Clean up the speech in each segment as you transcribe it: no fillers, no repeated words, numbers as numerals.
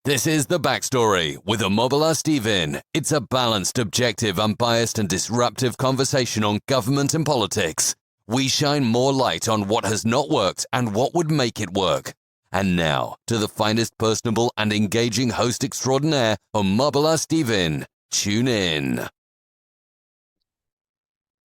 This is The Backstory with Omobola Stephen. It's a balanced, objective, unbiased and disruptive conversation on government and politics. We shine more light on what has not worked and what would make it work. And now, to the finest personable and engaging host extraordinaire, Omobola Stephen. Tune in.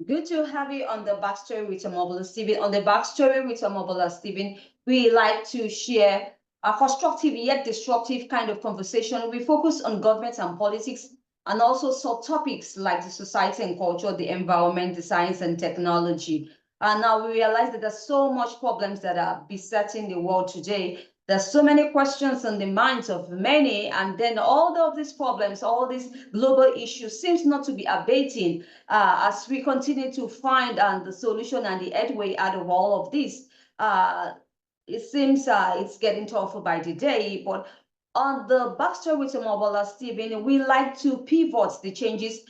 Good to have you on the Backstory with Omobola Stephen. On the Backstory with Omobola Stephen, we like to share a constructive yet disruptive kind of conversation. We focus on government and politics and also subtopics like the society and culture, the environment, the science and technology. And now we realize that there's so much problems that are besetting the world today. There's so many questions on the minds of many, and then all of these problems, all these global issues seems not to be abating as we continue to find the solution and the headway out of all of this. It seems it's getting tougher by the day, but on the Backstory with Omobola Stephen, we like to pivot the changes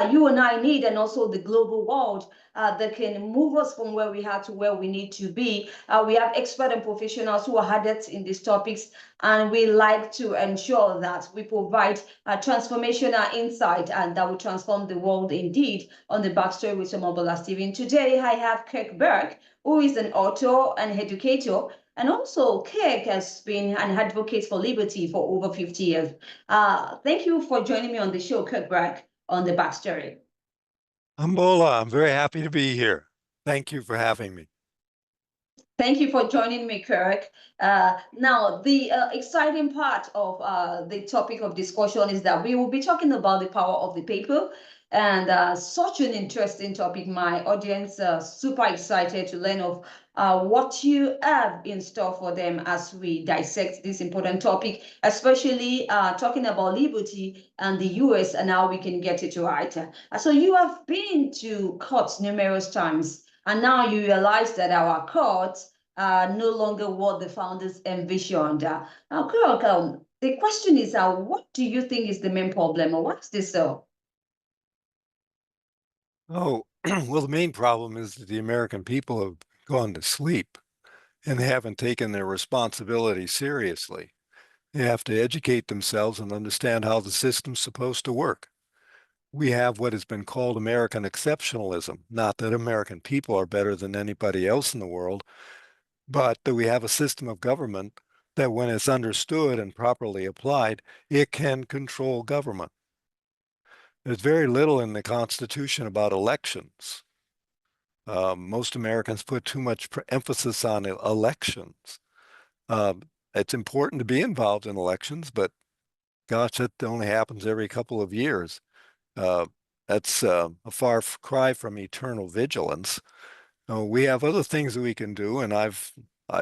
you and I need, and also the global world that can move us from where we are to where we need to be. We have expert and professionals who are adepts in these topics, and we like to ensure that we provide transformational insight and that will transform the world indeed on the Backstory with Omobola Stephen. Today, I have Kirk Beck, who is an author and educator. And also, Kirk has been an advocate for liberty for over 50 years. Thank you for joining me on the show, Kirk Beck, on the Backstory. Omobola, I'm very happy to be here. Thank you for having me. Thank you for joining me, Kirk. Now, the exciting part of the topic of discussion is that we will be talking about the power of the paper, and such an interesting topic. My audience super excited to learn of what you have in store for them as we dissect this important topic, especially talking about liberty and the US and how we can get it right. So you have been to courts numerous times. And now you realize that our courts are no longer what the founders envisioned. Now, Kirk, the question is, what do you think is the main problem, or what's this? Well, the main problem is that the American people have gone to sleep and they haven't taken their responsibility seriously. They have to educate themselves and understand how the system's supposed to work. We have what has been called American exceptionalism, not that American people are better than anybody else in the world, but that we have a system of government that when it's understood and properly applied, it can control government. There's very little in the Constitution about elections. Most Americans put too much emphasis on elections. It's important to be involved in elections, but gosh, that only happens every couple of years. That's a far cry from eternal vigilance. We have other things that we can do, and I've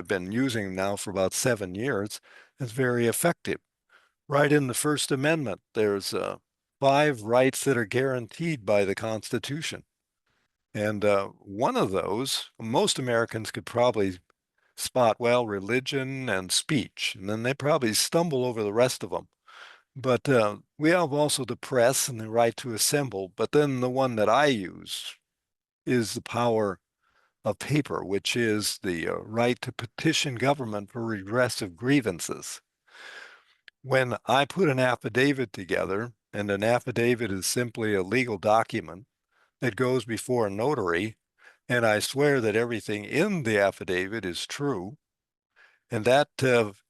been using them now for about 7 years. It's very effective. Right in the First Amendment, there's 5 rights that are guaranteed by the Constitution. And one of those, most Americans could probably spot, well, religion and speech, and then they probably stumble over the rest of them. But we have also the press and the right to assemble. But then the one that I use is the power of paper, which is the right to petition government for redress of grievances. When I put an affidavit together, and an affidavit is simply a legal document that goes before a notary, and I swear that everything in the affidavit is true, and that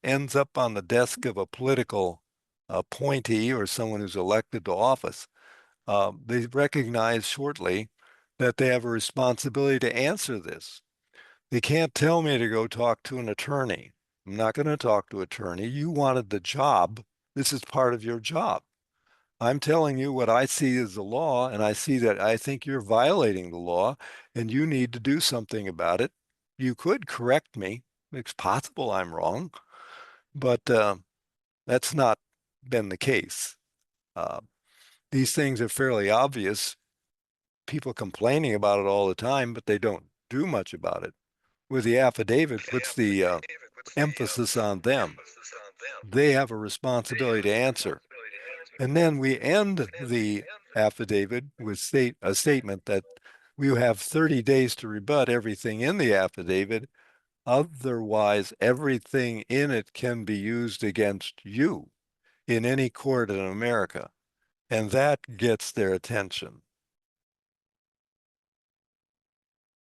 ends up on the desk of a political appointee or someone who's elected to office, they recognize shortly that they have a responsibility to answer this. They can't tell me to go talk to an attorney. I'm not going to talk to an attorney. You wanted the job. This is part of your job. I'm telling you what I see as the law, and I see that I think you're violating the law, and you need to do something about it. You could correct me. It's possible I'm wrong, but that's not been the case. These things are fairly obvious. People complaining about it all the time, but they don't do much about it. With the affidavit, puts the emphasis on them. They have a responsibility to answer. And then we end the affidavit with a statement that we have 30 days to rebut everything in the affidavit. Otherwise, everything in it can be used against you. in any court in America, and that gets their attention.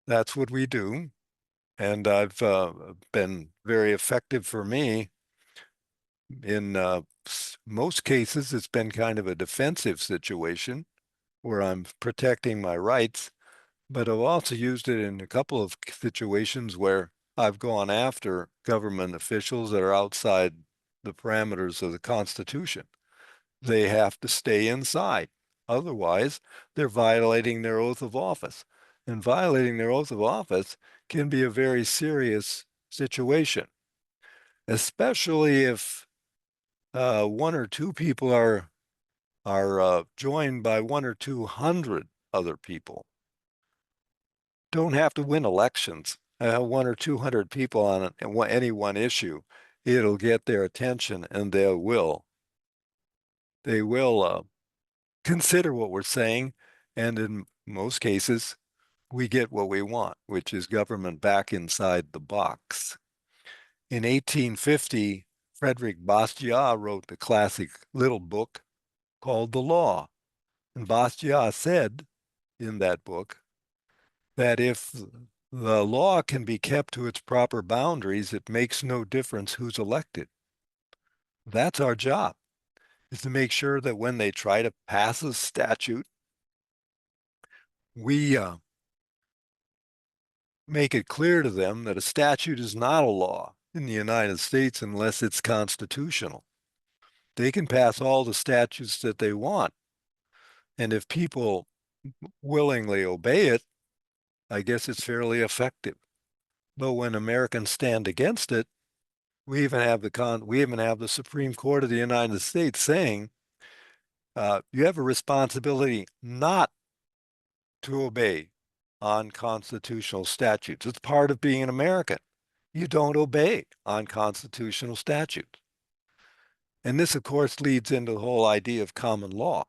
That's what we do, and I've been very effective for me. In most cases, it's been kind of a defensive situation where I'm protecting my rights, but I've also used it in a couple of situations where I've gone after government officials that are outside the parameters of the Constitution. They have to stay inside. Otherwise, they're violating their oath of office. And violating their oath of office can be a very serious situation, especially if one or two people are joined by 1 or 200 other people. Don't have to win elections. 1 or 200 people on any one issue, it'll get their attention, and they will consider what we're saying, and in most cases, we get what we want, which is government back inside the box. In 1850, Frederick Bastiat wrote the classic little book called The Law. And Bastiat said in that book that if the law can be kept to its proper boundaries, it makes no difference who's elected. That's our job, is to make sure that when they try to pass a statute, we make it clear to them that a statute is not a law in the United States unless it's constitutional. They can pass all the statutes that they want, and if people willingly obey it, I guess it's fairly effective. But when Americans stand against it, we even have the Supreme Court of the United States saying you have a responsibility not to obey unconstitutional statutes. It's part of being an American. You don't obey unconstitutional statutes. And this, of course, leads into the whole idea of common law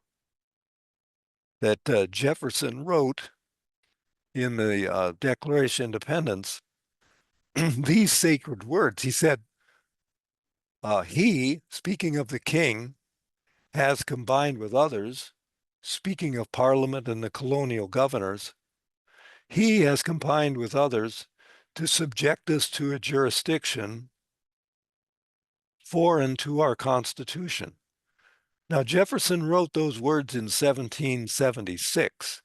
that Jefferson wrote in the Declaration of Independence. These sacred words. He said, he, speaking of the king, has combined with others, speaking of Parliament and the colonial governors, he has combined with others to subject us to a jurisdiction foreign to our Constitution. Now, Jefferson wrote those words in 1776.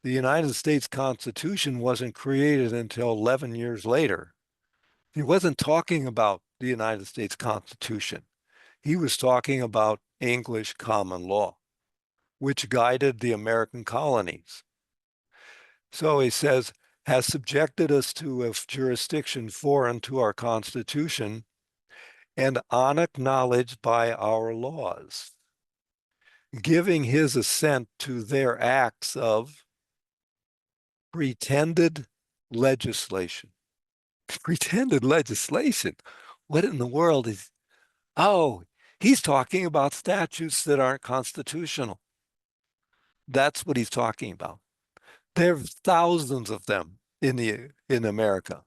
The United States Constitution wasn't created until 11 years later. He wasn't talking about the United States Constitution. He was talking about English common law, which guided the American colonies. So he says, has subjected us to a jurisdiction foreign to our Constitution and unacknowledged by our laws, giving his assent to their acts of pretended legislation. Pretended legislation? What in the world is, oh, he's talking about statutes that aren't constitutional. That's what he's talking about. There are thousands of them in America.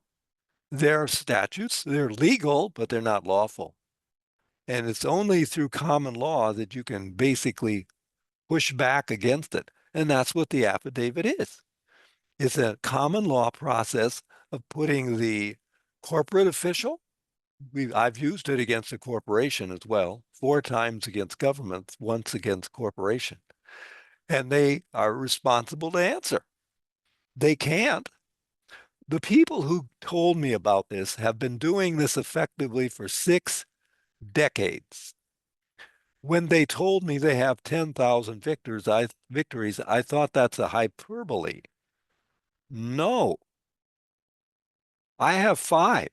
There are statutes, they're legal, but they're not lawful. And it's only through common law that you can basically push back against it. And that's what the affidavit is. It's a common law process of putting the corporate official, I've used it against a corporation as well, 4 times against government, once against corporation. And they are responsible to answer. They can't. The people who told me about this have been doing this effectively for 6 decades. When they told me they have 10,000 victories, I thought that's a hyperbole. No, I have 5.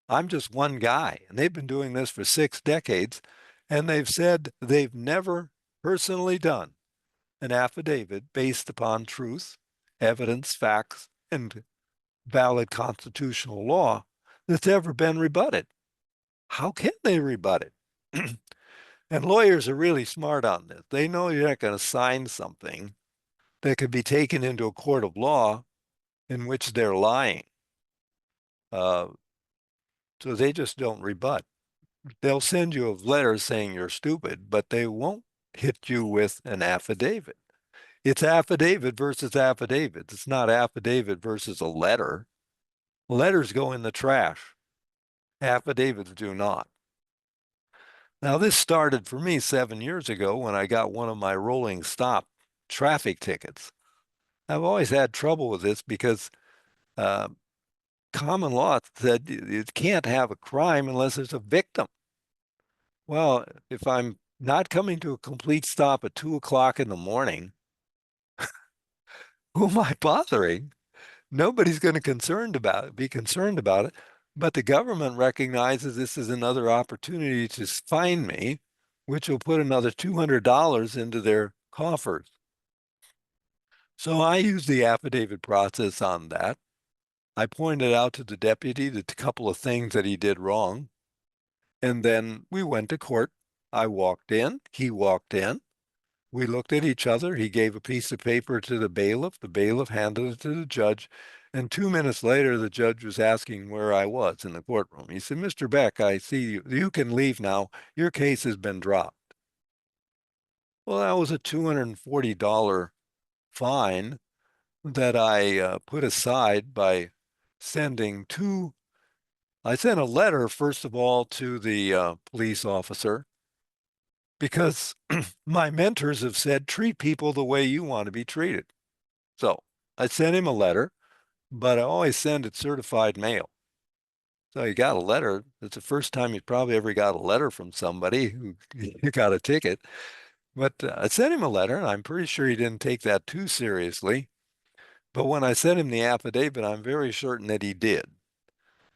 I'm just one guy, and they've been doing this for 6 decades, and they've said they've never personally done an affidavit based upon truth, evidence, facts, and valid constitutional law that's ever been rebutted. How can they rebut it? And lawyers are really smart on this. They know you're not going to sign something that could be taken into a court of law in which they're lying. So they just don't rebut. they'll send you a letter saying you're stupid, but they won't hit you with an affidavit. It's affidavit versus affidavit. It's not affidavit versus a letter. Letters go in the trash. Affidavits do not. Now, this started for me 7 years ago when I got one of my rolling stop traffic tickets. I've always had trouble with this because uh, common law said you can't have a crime unless there's a victim. Well, if I'm not coming to a complete stop at 2 o'clock in the morning, who am I bothering? Nobody's going to be concerned about it. But the government recognizes this is another opportunity to fine me, which will put another $200 into their coffers. So I used the affidavit process on that. I pointed out to the deputy the couple of things that he did wrong. And then we went to court. I walked in, he walked in. We looked at each other. He gave a piece of paper to the bailiff. The bailiff handed it to the judge. And 2 minutes later, the judge was asking where I was in the courtroom. He said, Mr. Beck, I see you. You can leave now. Your case has been dropped. Well, that was a $240 fine that I put aside by sending I sent a letter, first of all, to the police officer because my mentors have said, treat people the way you want to be treated. So I sent him a letter, but I always send it certified mail. So he got a letter. It's the first time he probably ever got a letter from somebody who got a ticket. But I sent him a letter, and I'm pretty sure he didn't take that too seriously. But when I sent him the affidavit, I'm very certain that he did.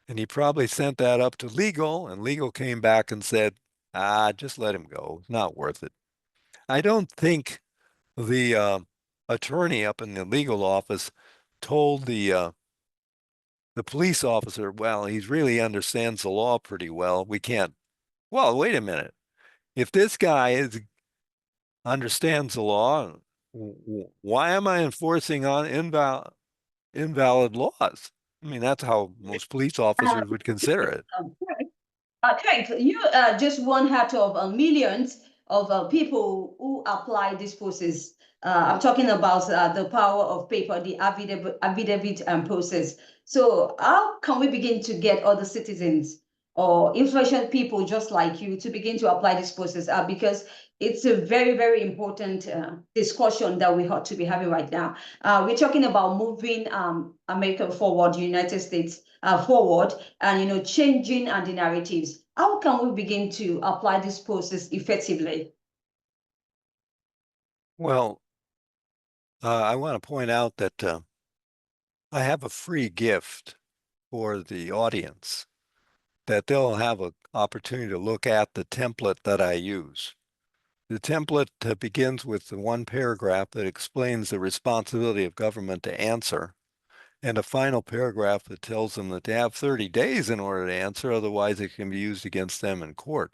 And he probably sent that up to legal, and legal came back and said, just let him go. It's not worth it. I don't think the attorney up in the legal office told the police officer, well, he really understands the law pretty well. We can't. Well, wait a minute. If this guy understands the law, why am I enforcing on invalid laws? I mean, that's how most police officers would consider it. Kirk, you just one out of millions of people who apply this process. I'm talking about the power of paper, the affidavit process. So how can we begin to get other citizens or influential people just like you to begin to apply this process? Because it's a very, very important discussion that we ought to be having right now. We're talking about moving America forward, the United States forward, and changing the narratives. How can we begin to apply this process effectively? Well, I want to point out that I have a free gift for the audience that they'll have an opportunity to look at the template that I use. The template begins with the one paragraph that explains the responsibility of government to answer, and a final paragraph that tells them that they have 30 days in order to answer, otherwise it can be used against them in court.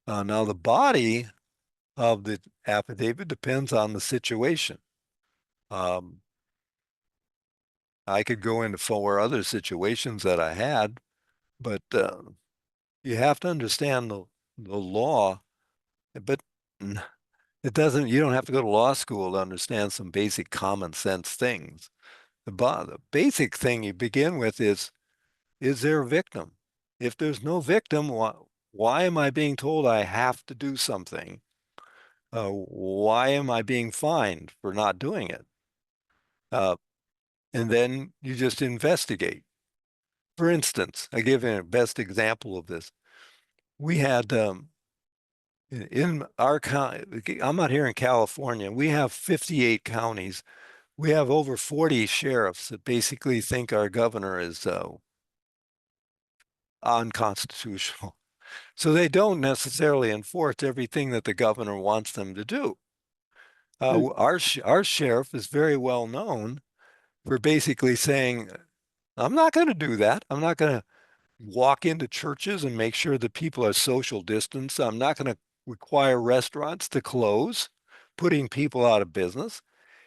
Now, the body of the affidavit depends on the situation. I could go into 4 other situations that I had, but you have to understand the law, but you don't have to go to law school to understand some basic common sense things. The basic thing you begin with is there a victim? If there's no victim, why am I being told I have to do something? Why am I being fined for not doing it? And then you just investigate. For instance, I give you a best example of this. We had in our county, I'm out here in California, we have 58 counties. We have over 40 sheriffs that basically think our governor is unconstitutional. So they don't necessarily enforce everything that the governor wants them to do. Our sheriff is very well known for basically saying, I'm not going to do that. I'm not going to walk into churches and make sure that people are social distance. I'm not going to require restaurants to close, putting people out of business.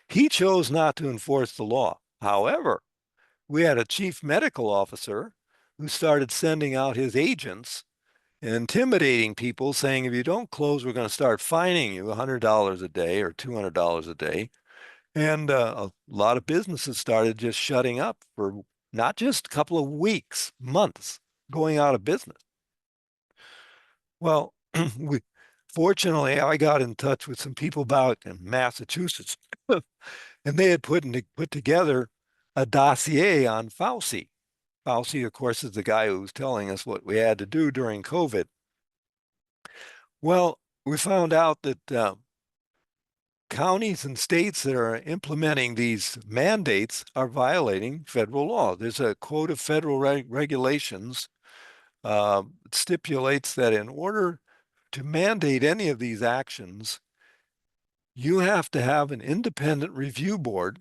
He chose not to enforce the law. However, we had a chief medical officer who started sending out his agents intimidating people, saying, if you don't close, we're going to start fining you $100 a day or $200 a day. And a lot of businesses started just shutting up for not just a couple of weeks, months, going out of business. Well, fortunately, I got in touch with some people about in Massachusetts, and they had put together a dossier on Fauci. Fauci, of course, is the guy who was telling us what we had to do during COVID. Well, we found out that counties and states that are implementing these mandates are violating federal law. There's a code of federal regulations stipulates that in order to mandate any of these actions, you have to have an independent review board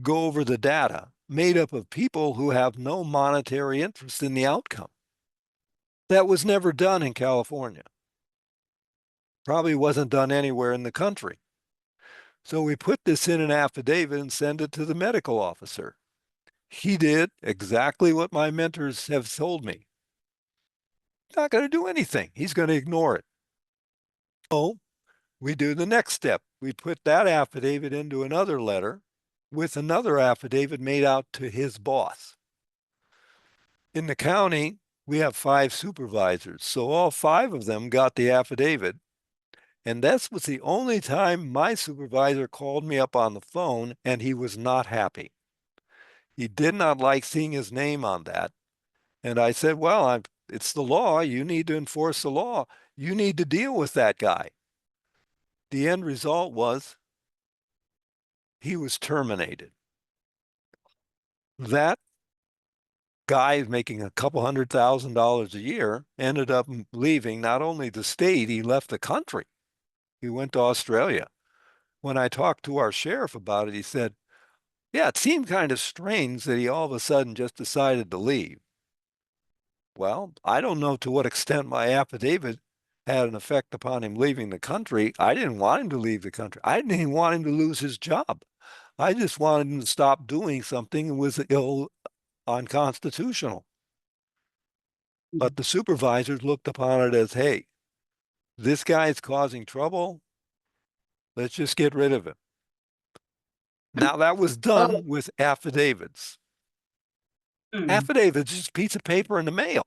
go over the data made up of people who have no monetary interest in the outcome. That was never done in California. Probably wasn't done anywhere in the country. So we put this in an affidavit and send it to the medical officer. He did exactly what my mentors have told me. Not going to do anything. He's going to ignore it. So we do the next step. We put that affidavit into another letter with another affidavit made out to his boss. In the county, we have 5 supervisors. So all 5 of them got the affidavit. And that was the only time my supervisor called me up on the phone, and he was not happy. He did not like seeing his name on that. And I said, well, it's the law. You need to enforce the law. You need to deal with that guy. The end result was he was terminated. That guy making a couple $100,000 a year ended up leaving not only the state, he left the country. He went to Australia. When I talked to our sheriff about it, he said, yeah, it seemed kind of strange that he all of a sudden just decided to leave. Well, I don't know to what extent my affidavit had an effect upon him leaving the country. I didn't want him to leave the country. I didn't even want him to lose his job. I just wanted him to stop doing something that was unconstitutional. But the supervisors looked upon it as, hey, this guy is causing trouble. Let's just get rid of him. Now that was done with affidavits. Affidavits, just a piece of paper in the mail.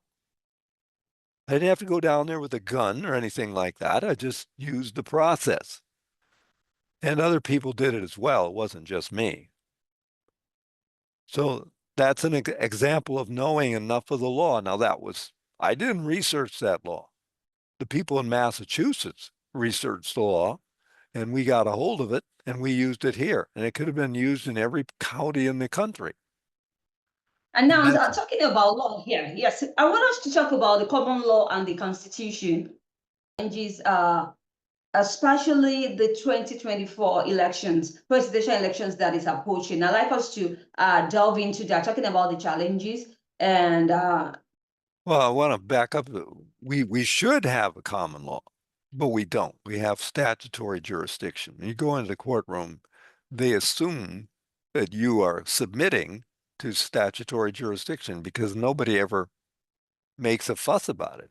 I didn't have to go down there with a gun or anything like that. I just used the process. And other people did it as well. It wasn't just me. So that's an example of knowing enough of the law. Now I didn't research that law. The people in Massachusetts researched the law, and we got a hold of it, and we used it here. And it could have been used in every county in the country. And now, talking about law here, yes, I want us to talk about the common law and the Constitution. Changes, especially the 2024 elections, presidential elections that is approaching. I'd like us to delve into that, talking about the challenges and. Well, I want to back up. We should have a common law, but we don't. We have statutory jurisdiction. When you go into the courtroom, they assume that you are submitting to statutory jurisdiction because nobody ever makes a fuss about it.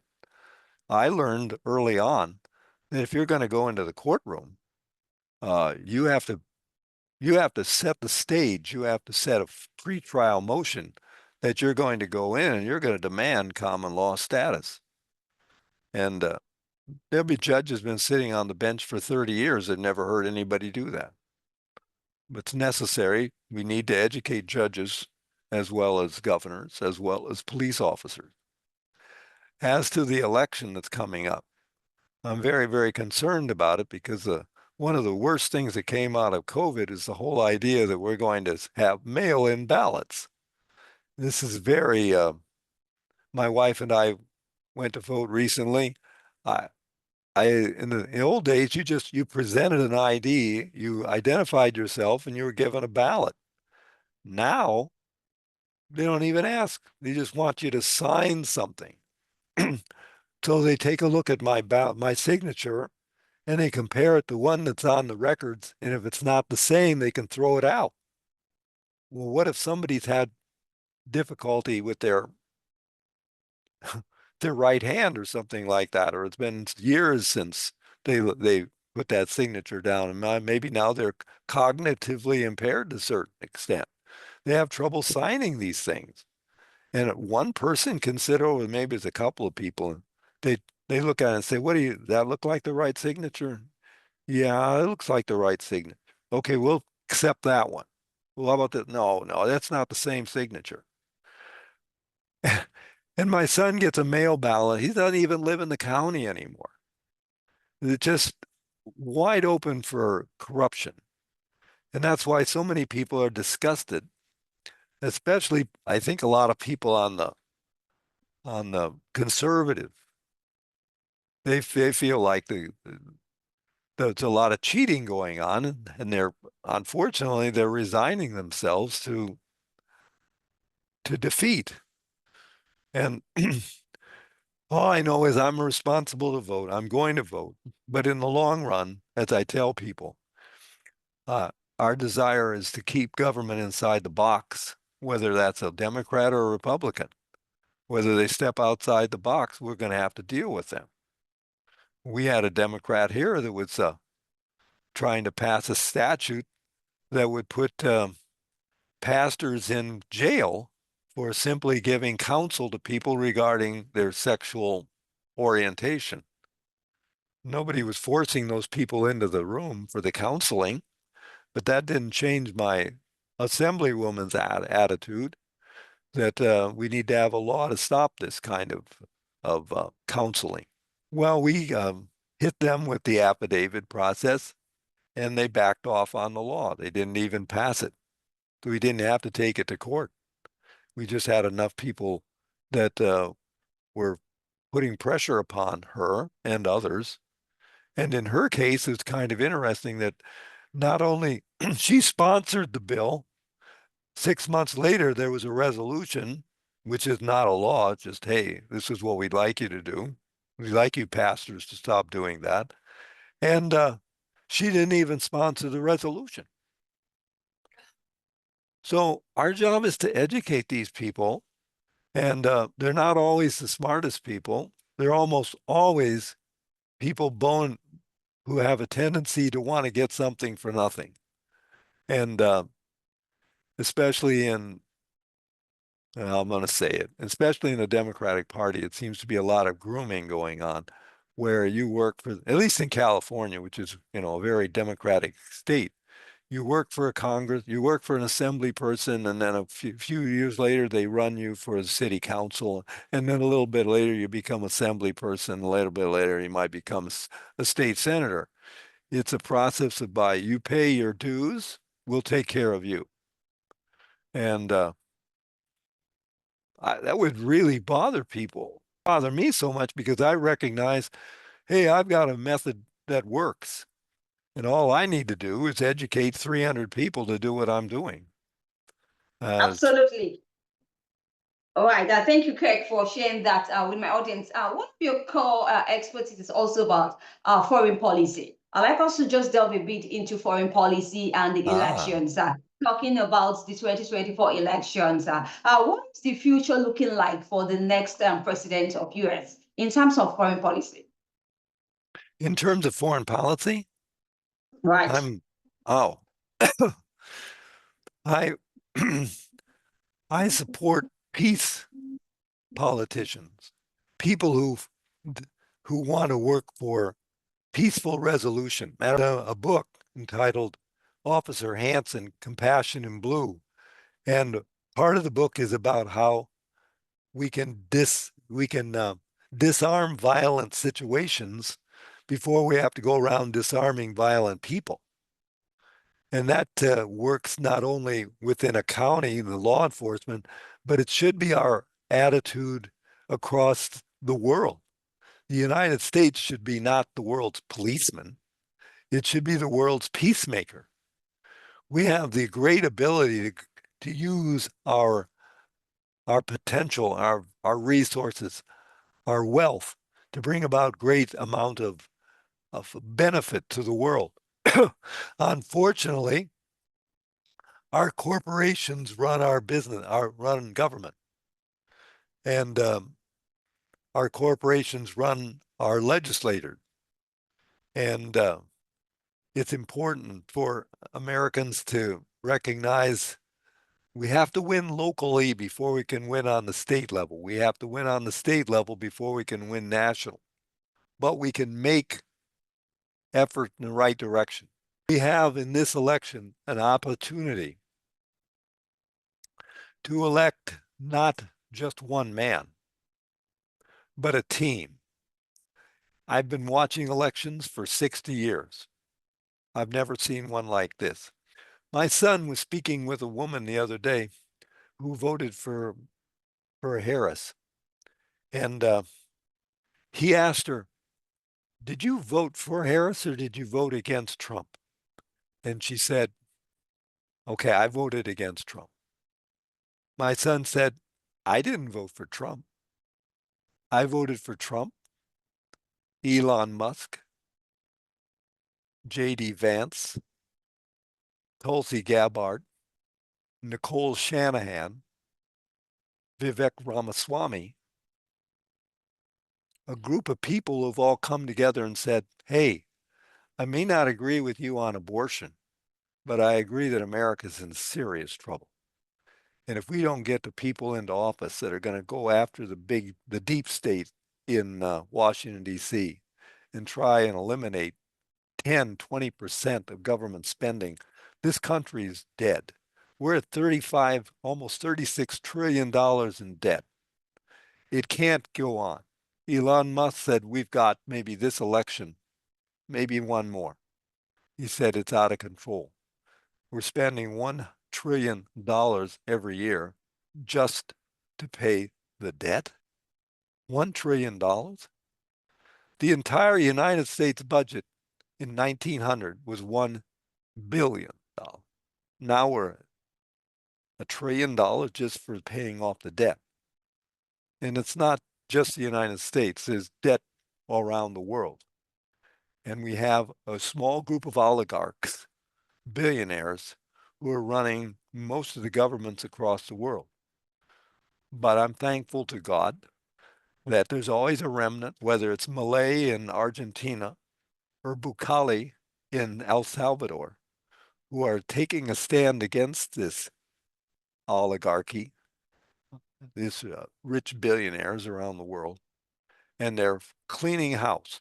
I learned early on that if you're going to go into the courtroom, you have to set the stage. You have to set a pre-trial motion that you're going to go in and you're going to demand common law status. And there'll be judges been sitting on the bench for 30 years that never heard anybody do that. But it's necessary. We need to educate judges as well as governors, as well as police officers. As to the election that's coming up, I'm very, very concerned about it because one of the worst things that came out of COVID is the whole idea that we're going to have mail-in ballots. This is very, my wife and I went to vote recently. In the old days, you presented an ID, you identified yourself, and you were given a ballot. Now, they don't even ask. They just want you to sign something. So they take a look at my signature, and they compare it to one that's on the records, and if it's not the same, they can throw it out. Well, what if somebody's had difficulty with their their right hand or something like that, or it's been years since they put that signature down, and maybe now they're cognitively impaired to a certain extent. They have trouble signing these things. And one person can sit over, maybe it's a couple of people, and they look at it and say, "What do you, that look like the right signature?" Yeah, it looks like the right signature. Okay, we'll accept that one. Well, how about that? No, no, that's not the same signature. And my son gets a mail ballot. He doesn't even live in the county anymore. It's just wide open for corruption. And that's why so many people are disgusted, especially I think a lot of people on the conservative. They feel like there's a lot of cheating going on, and they're unfortunately they're resigning themselves to defeat. And all I know is I'm responsible to vote. I'm going to vote. But in the long run, as I tell people, uh, our desire is to keep government inside the box, whether that's a Democrat or a Republican. Whether they step outside the box, we're going to have to deal with them. We had a Democrat here that was trying to pass a statute that would put pastors in jail for simply giving counsel to people regarding their sexual orientation. Nobody was forcing those people into the room for the counseling, but that didn't change my assemblywoman's attitude that we need to have a law to stop this kind of counseling. Well, we hit them with the affidavit process, and they backed off on the law. They didn't even pass it. So we didn't have to take it to court. We just had enough people that were putting pressure upon her and others. And in her case, it's kind of interesting that not only she sponsored the bill, 6 months later, there was a resolution, which is not a law, just, hey, this is what we'd like you to do. We'd like you pastors to stop doing that. And she didn't even sponsor the resolution. So our job is to educate these people, and they're not always the smartest people. They're almost always people who have a tendency to want to get something for nothing. And especially in, I'm going to say it, especially in the Democratic Party, it seems to be a lot of grooming going on where you work for, at least in California, which is, a very Democratic state, you work for a Congress, you work for an assembly person, and then a few years later, they run you for a city council. And then a little bit later, you become assembly person. A little bit later, you might become a state senator. It's a process of you pay your dues, we'll take care of you. And that would really bother me so much because I recognize, hey, I've got a method that works. And all I need to do is educate 300 people to do what I'm doing. Absolutely. All right. Thank you, Kirk, for sharing that with my audience. One of your core expertise is also about foreign policy. I'd like us to just delve a bit into foreign policy and the elections. Talking about the 2024 elections, what is the future looking like for the next president of US in terms of foreign policy? In terms of foreign policy, Right. I I support peace politicians, people who want to work for peaceful resolution. I have a book entitled Officer Hanson, Compassion in Blue. And part of the book is about how we can disarm violent situations before we have to go around disarming violent people. And that works not only within a county, the law enforcement, but it should be our attitude across the world. The United States should be not the world's policeman. It should be the world's peacemaker. We have the great ability to use our potential, our resources, our wealth to bring about great amount of benefit to the world. Unfortunately, our corporations run our business, run government. And our corporations run our legislators. And it's important for Americans to recognize we have to win locally before we can win on the state level. We have to win on the state level before we can win national. But we can make effort in the right direction. We have in this election an opportunity to elect not just one man, but a team. I've been watching elections for 60 years. I've never seen one like this. My son was speaking with a woman the other day who voted for Harris. And he asked her, did you vote for Harris or did you vote against Trump? And she said, okay, I voted against Trump. My son said, I didn't vote for Trump. I voted for Trump, Elon Musk, J.D. Vance, Tulsi Gabbard, Nicole Shanahan, Vivek Ramaswamy, a group of people who've all come together and said, hey, I may not agree with you on abortion, but I agree that America's in serious trouble. And if we don't get the people into office that are going to go after the deep state in Washington, D.C. and try and eliminate 10, 20% of government spending, this country is dead. We're at 35, almost $36 trillion in debt. It can't go on. Elon Musk said, we've got maybe this election, maybe one more. He said it's out of control. We're spending $1 trillion every year just to pay the debt. $1 trillion? The entire United States budget in 1900 was $1 billion. Now we're $1 trillion just for paying off the debt. And it's not just the United States, there's debt all around the world. And we have a small group of oligarchs, billionaires, who are running most of the governments across the world. But I'm thankful to God that there's always a remnant, whether it's Malay in Argentina or Bukele in El Salvador, who are taking a stand against this oligarchy, these rich billionaires around the world, and they're cleaning house.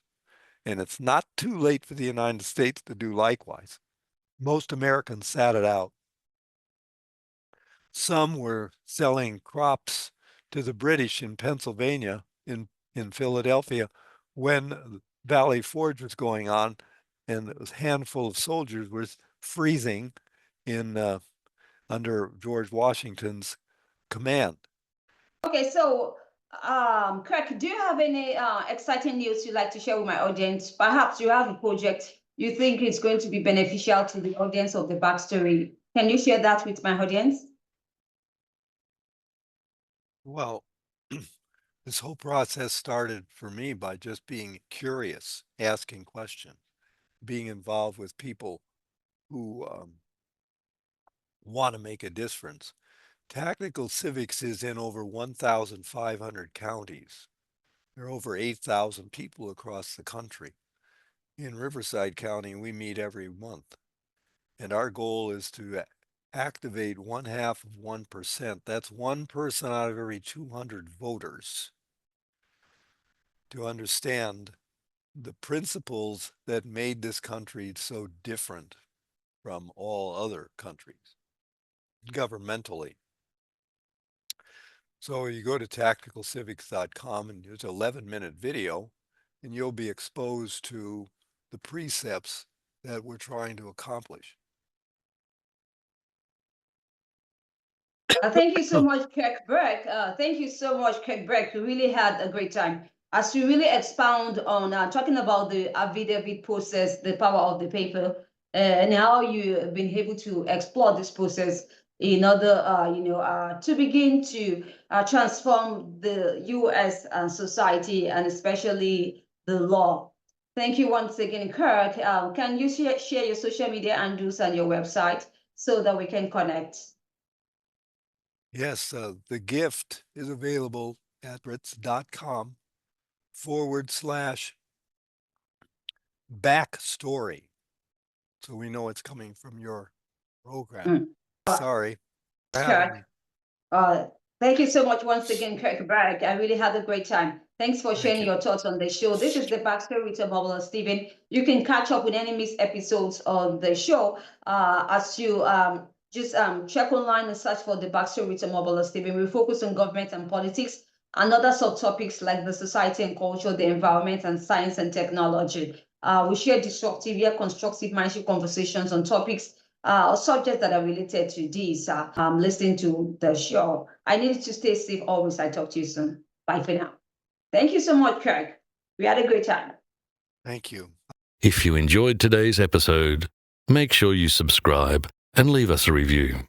And it's not too late for the United States to do likewise. Most Americans sat it out. Some were selling crops to the British in Pennsylvania, in Philadelphia, when Valley Forge was going on, and a handful of soldiers was freezing in under George Washington's command. Okay, so Kirk, do you have any exciting news you'd like to share with my audience? Perhaps you have a project you think is going to be beneficial to the audience of the Backstory. Can you share that with my audience? Well, this whole process started for me by just being curious, asking questions, being involved with people who want to make a difference. Tactical Civics is in over 1,500 counties. There are over 8,000 people across the country. In Riverside County, we meet every month. And our goal is to activate 0.5%. That's one person out of every 200 voters to understand the principles that made this country so different from all other countries governmentally. So you go to tacticalcivics.com and there's an 11-minute video, and you'll be exposed to the precepts that we're trying to accomplish. Thank you so much, Kirk Beck. Thank you so much, Kirk Beck. We really had a great time. As you really expound on talking about the affidavit process, the power of the paper, and how you've been able to explore this process in order, to begin to transform the U.S. Society and especially the law. Thank you once again, Kirk. Can you share your social media handles and your website so that we can connect? Yes, the gift is available at ritz.com. /backstory. So we know it's coming from your program. Mm. Sorry. for having Kirk. me. Thank you so much once again, Kirk Beck. I really had a great time. Thanks for Thank sharing you. your thoughts on the show. This is the Backstory with Omobola Stephen. You can catch up with any missed episodes on the show as you just check online and search for the Backstory with Omobola Stephen. We focus on government and politics and other subtopics like the society and culture, the environment, and science and technology. We share disruptive yet constructive mindset conversations on topics or subjects that are related to this. Listening to the show. I need to stay safe always. I talk to you soon. Bye for now. Thank you so much, Kirk. We had a great time. Thank you. If you enjoyed today's episode, make sure you subscribe and leave us a review.